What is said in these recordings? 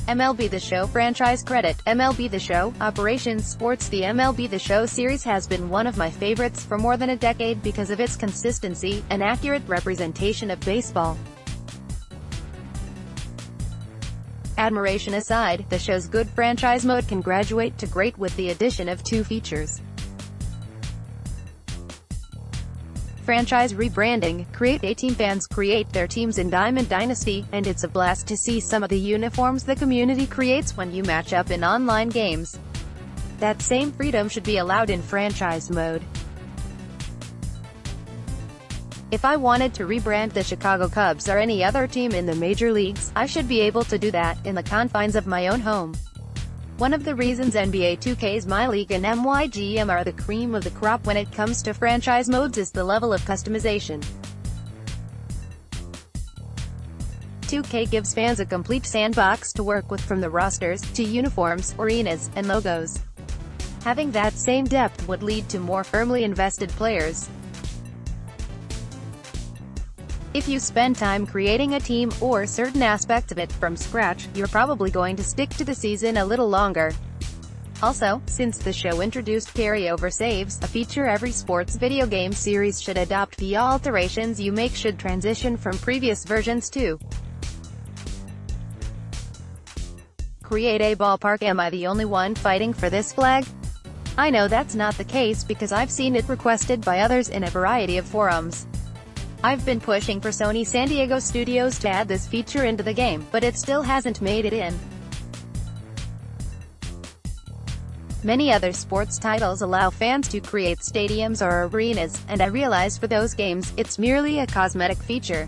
MLB The Show FranchiseCredit, MLB The Show, Operations Sports. The MLB The Show series has been one of my favorites for more than a decade because of its consistency, and accurate representation of baseball. Admiration aside, the show's good franchise mode can graduate to great with the addition of 2 features. Franchise rebranding. Create a team. Fans create their teams in Diamond Dynasty, and it's a blast to see some of the uniforms the community creates when you match up in online games. That same freedom should be allowed in franchise mode. If I wanted to rebrand the Chicago Cubs or any other team in the major leagues, I should be able to do that, in the confines of my own home. One of the reasons NBA 2K's My League and MYGM are the cream of the crop when it comes to franchise modes is the level of customization. 2K gives fans a complete sandbox to work with, from the rosters, to uniforms, arenas, and logos. Having that same depth would lead to more firmly invested players. If you spend time creating a team, or certain aspects of it, from scratch, you're probably going to stick to the season a little longer. Also, since the show introduced carryover saves, a feature every sports video game series should adopt, the alterations you make should transition from previous versions too. Create a ballpark. Am I the only one fighting for this flag? I know that's not the case because I've seen it requested by others in a variety of forums. I've been pushing for Sony San Diego Studios to add this feature into the game, but it still hasn't made it in. Many other sports titles allow fans to create stadiums or arenas, and I realize for those games, it's merely a cosmetic feature.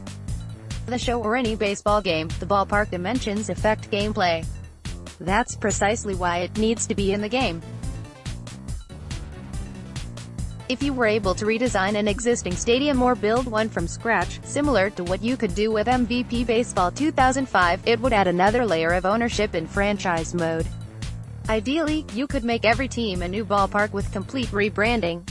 For the show or any baseball game, the ballpark dimensions affect gameplay. That's precisely why it needs to be in the game. If you were able to redesign an existing stadium or build one from scratch, similar to what you could do with MVP Baseball 2005, it would add another layer of ownership in franchise mode. Ideally, you could make every team a new ballpark with complete rebranding.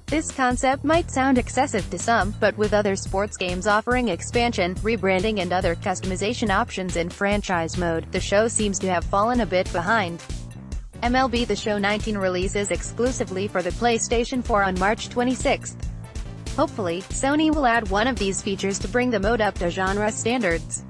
This concept might sound excessive to some, but with other sports games offering expansion, rebranding and other customization options in franchise mode, the show seems to have fallen a bit behind. MLB The Show 19 releases exclusively for the PlayStation 4 on March 26. Hopefully, Sony will add one of these features to bring the mode up to genre standards.